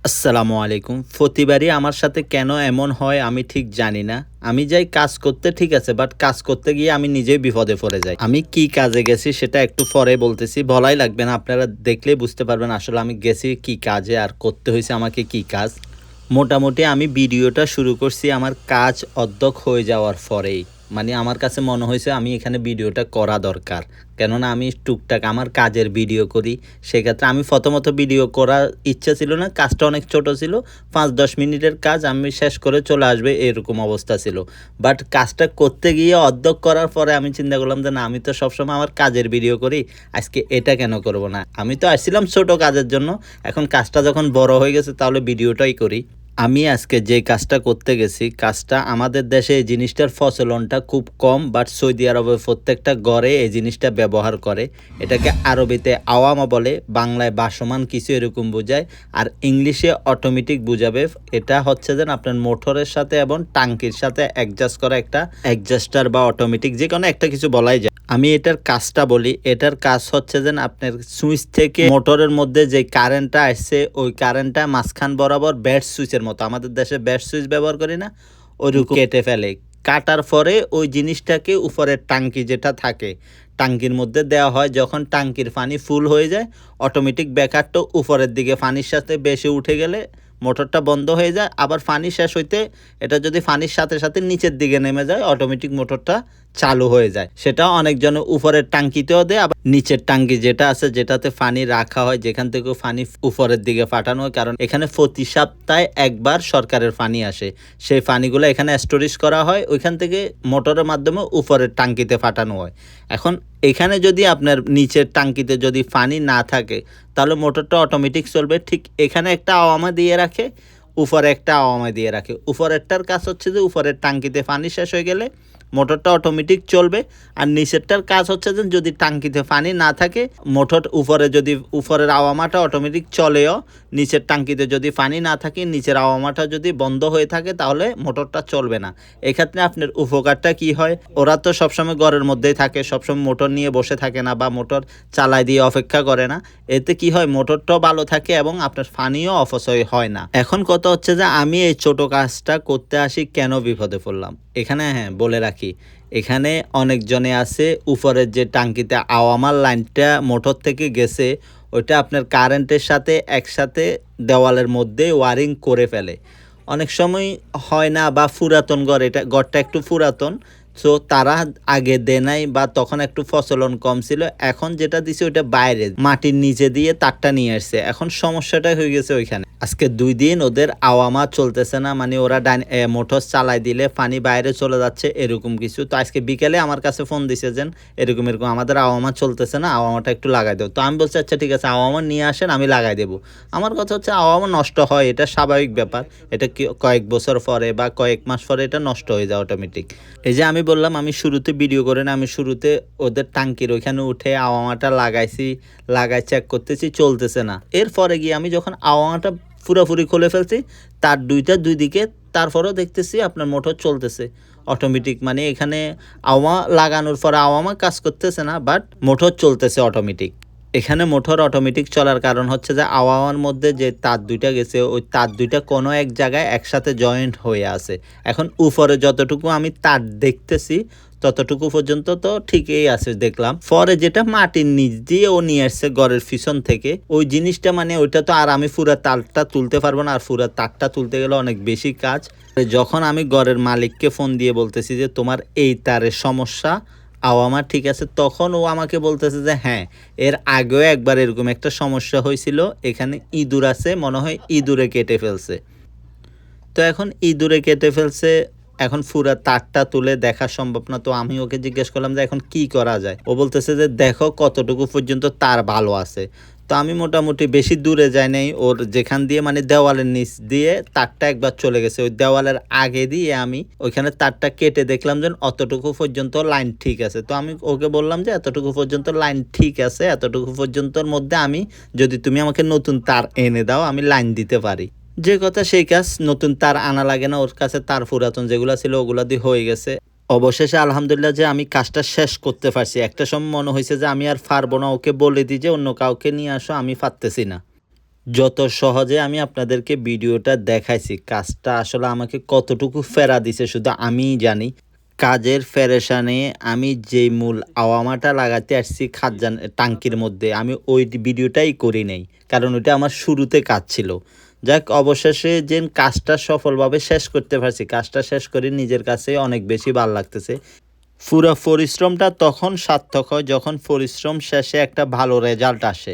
আসসালামু আলাইকুম। প্রতিবারই আমার সাথে কেন এমন হয় আমি ঠিক জানি না। আমি যাই কাজ করতে ঠিক আছে, বাট কাজ করতে গিয়ে আমি নিজেই বিপদে পড়ে যাই। আমি কি কাজে গেছি সেটা একটু পরে বলতেছি। বলাই লাগবে না, আপনারা দেখলেই বুঝতে পারবেন আসলে আমি গেছি কি কাজে আর করতে হইছে আমাকে কি কাজ। মোটামুটি আমি ভিডিওটা শুরু করছি আমার কাজ অর্ধেক হয়ে যাওয়ার পরেই। মানে আমার কাছে মনে হয়েছে আমি এখানে ভিডিওটা করা দরকার। কেননা আমি টুকটাক আমার কাজের ভিডিও করি। সেক্ষেত্রে আমি প্রথমত ভিডিও করার ইচ্ছা ছিল না। কাজটা অনেক ছোট ছিল। ৫-১০ মিনিটের কাজ আমি শেষ করে চলে আসবে এরকম অবস্থা ছিল। বাট কাজটা করতে গিয়ে অর্ধেক করার পরে আমি চিন্তা করলাম যে না, আমি তো সবসময় আমার কাজের ভিডিও করি। আজকে এটা কেন করব না? আমি তো আসছিলাম ছোট কাজের জন্য। এখন কাজটা যখন বড় হয়ে গেছে তাহলে ভিডিওটাই করি। আমি আজকে যে কাজটা করতে গেছি, কাজটা আমাদের দেশে এই জিনিসটার প্রচলনটা খুব কম, বাট সৌদি আরবে প্রত্যেকটা ঘরে এই জিনিসটা ব্যবহার করে। এটাকে আরবিতে আওয়ামা বলে, বাংলায় বাসমান কিছু এরকম বোঝায়, আর ইংলিশে অটোমেটিক বুঝাবে। এটা হচ্ছে যে আপনার মোটরের সাথে এবং টাঙ্কির সাথে অ্যাডজাস্ট করা একটা অ্যাডজাস্টার বা অটোমেটিক যে কোনো একটা কিছু বলাই যায়। আমি এটার কাজটা বলি। এটার কাজ হচ্ছে যে আপনার সুইচ থেকে মোটরের মধ্যে যে কারেন্টটা আসছে ওই কারেন্টটা মাঝখান বরাবর ব্যাট সুইচের মতো, আমাদের দেশে ব্যাট সুইচ ব্যবহার করি না, ওইরকম কেটে ফেলে। কাটার পরে ওই জিনিসটাকে উপরের টাঙ্কি যেটা থাকে টাঙ্কির মধ্যে দেওয়া হয়। যখন টাঙ্কির পানি ফুল হয়ে যায় অটোমেটিক ব্যাকারটা উপরের দিকে পানির সাথে বেশি উঠে গেলে মোটরটা বন্ধ হয়ে যায়। আবার পানি শেষ হইতে এটা যদি পানির সাথে সাথে নিচের দিকে নেমে যায় অটোমেটিক মোটরটা চালু হয়ে যায়। সেটা অনেকজন উপরের টাঙ্কিতেও দেয়, আবার নিচের টাঙ্কি যেটা আছে যেটাতে পানি রাখা হয়, যেখান থেকে পানি উপরের দিকে পাঠানো হয়। কারণ এখানে প্রতি সপ্তাহে একবার সরকারের পানি আসে, সেই পানিগুলো এখানে স্টোরেজ করা হয়, ওইখান থেকে মোটরের মাধ্যমে উপরের টাঙ্কিতে পাঠানো হয়। এখন এখানে যদি আপনার নিচের টাঙ্কিতে যদি পানি না থাকে তাহলে মোটরটা অটোমেটিক চলবে। ঠিক এখানে একটা আওয়ামা দিয়ে রাখে, উপরে একটা আওয়ামা দিয়ে রাখে। উপরেরটার কাজ হচ্ছে যে উপরের টাঙ্কিতে পানি শেষ হয়ে গেলে মোটরটা অটোমেটিক চলবে, আর নিচেরটার কাজ হচ্ছে যে যদি টাঙ্কিতে পানি না থাকে মোটর উপরে যদি উপরের আওয়ামাটা অটোমেটিক চলেও, নিচের টাঙ্কিতে যদি পানি না থাকে নিচের আওয়ামাটা যদি বন্ধ হয়ে থাকে তাহলে মোটরটা চলবে না। এক্ষেত্রে আপনার উপকারটা কি হয়? ওরা তো সবসময় ঘরের মধ্যেই থাকে, সবসময় মোটর নিয়ে বসে থাকে না বা মোটর চালায় দিয়ে অপেক্ষা করে না। এতে কি হয়, মোটরটাও ভালো থাকে এবং আপনার পানিও অপচয় হয় না। এখন কথা হচ্ছে যে আমি এই ছোট কাজটা করতে আসি কেন বিপদে পড়লাম এখানে। হ্যাঁ, বলে রাখি, এখানে অনেকজনে আছে উপরের যে টাঙ্কিতে আওয়ামার লাইনটা মোটর থেকে গেছে ওইটা আপনার কারেন্টের সাথে একসাথে দেওয়ালের মধ্যে ওয়ারিং করে ফেলে। অনেক সময় হয় না, বা পুরাতন ঘর, এটা ঘরটা একটু পুরাতন, সো তারা আগে দেয় নাই বা তখন একটু প্রচলন কম ছিল। এখন যেটা দিছে ওইটা বাইরে মাটির নিচে দিয়ে তারটা নিয়ে আসছে। এখন সমস্যাটা হয়ে গেছে ওইখানে আজকে 2 দিন ওদের আওয়ামা চলতেছে না, মানে ওরা মোটর চালাই দিলে পানি বাইরে চলে যাচ্ছে এরকম কিছু। তো আজকে বিকেলে আমার কাছে ফোন দিছে যে এরকম এরকম আমাদের আওয়ামা চলতেছে না, আওয়ামাটা একটু লাগাই দেবো। তো আমি বলছি আচ্ছা ঠিক আছে, আওয়ামা নিয়ে আসেন, আমি লাগাই দেবো। আমার কথা হচ্ছে আওয়ামা নষ্ট হয়, এটা স্বাভাবিক ব্যাপার। এটা কয়েক বছর পরে বা কয়েক মাস পরে এটা নষ্ট হয়ে যায় অটোমেটিক। এই যে আমি বললাম আমি শুরুতে ভিডিও করে না, আমি শুরুতে ওদের টাঙ্কির ওইখানে উঠে আওয়ামাটা লাগাই চেক করতেছি, চলতেছে না। এরপরে গিয়ে আমি যখন আওয়ামাটা পুরোপুরি খুলে ফেলছি, তার দুই দিকে, তারপরেও দেখতেছি আপনার মোটর চলতেছে অটোমেটিক। মানে এখানে আওয়ামা লাগানোর পর আওয়ামা কাজ করতেছে না, বাট মোটর চলতেছে অটোমেটিক। এখানে মোটর অটোমেটিক চলার কারণ হচ্ছে যে আওয়ামার মধ্যে যে তার দুইটা গেছে ওই তার দুইটা কোনো এক জায়গায় একসাথে জয়েন্ট হয়ে আছে। এখন উপরে যতটুকু আমি তার দেখতেছি ততটুকু পর্যন্ত তো ঠিকই আছে দেখলাম। পরে যেটা মাটির নিচ দিয়ে ও নিয়ে আসছে ঘরের পিছন থেকে ওই জিনিসটা, মানে ওইটা তো আর আমি পুরা তারটা তুলতে পারবো না, আর পুরা তারটা তুলতে গেলে অনেক বেশি কাজ। যখন আমি ঘরের মালিককে ফোন দিয়ে বলতেছি যে তোমার এই তারের সমস্যা, আওয়ামা ঠিক আছে, তখন ও আমাকে বলতেছে যে হ্যাঁ, এর আগেও একবার এরকম একটা সমস্যা হয়েছিল, এখানে ইঁদুর আছে, মনে হয় ইঁদুরে কেটে ফেলছে। তো এখন ইঁদুরে কেটে ফেলছে, এখন পুরা তারটা তুলে দেখা সম্ভব না। তো আমি ওকে জিজ্ঞেস করলাম যে এখন কি করা যায়। ও বলতেছে যে দেখো কতটুকু পর্যন্ত তার ভালো আছে। তো আমি মোটামুটি বেশি দূরে যাই নাই, ওর যেখান দিয়ে মানে দেওয়ালের নিচ দিয়ে তারটা একবার চলে গেছে, ওই দেওয়ালের আগে দিয়ে আমি ওইখানে তারটা কেটে দেখলাম যে অতটুকু পর্যন্ত লাইন ঠিক আছে। তো আমি ওকে বললাম যে এতটুকু পর্যন্ত লাইন ঠিক আছে, এতটুকু পর্যন্তর মধ্যে আমি, যদি তুমি আমাকে নতুন তার এনে দাও আমি লাইন দিতে পারি। যে কথা সেই কাজ, নতুন তার আনা লাগে না, ওর কাছে তার পুরাতন যেগুলো ছিল ওগুলা দিয়ে হয়ে গেছে। অবশেষে আলহামদুলিল্লাহ যে আমি কাজটা শেষ করতে পারছি। একটা সময় মনে হয়েছে যে আমি আর পারবো না, ওকে বলে দিই যে অন্য কাউকে নিয়ে আসো, আমি পারতেছি না। যত সহজে আমি আপনাদেরকে ভিডিওটা দেখাইছি, কাজটা আসলে আমাকে কতটুকু ফেরা দিছে শুধু আমিই জানি। কাজের পেরেশানি আমি যেই মূল আওয়ামাটা লাগাতে আসছি খাদ্যান টাঙ্কির মধ্যে, আমি ওই ভিডিওটাই করি নাই। কারণ ওইটা আমার শুরুতে কাজ ছিল। যাক অবশেষে যে কাজটা সফলভাবে শেষ করতে পারছি, কাজটা শেষ করে নিজের কাছে অনেক বেশি ভাল লাগতেছে। পুরা পরিশ্রমটা তখন সার্থক হয় যখন পরিশ্রম শেষে একটা ভালো রেজাল্ট আসে।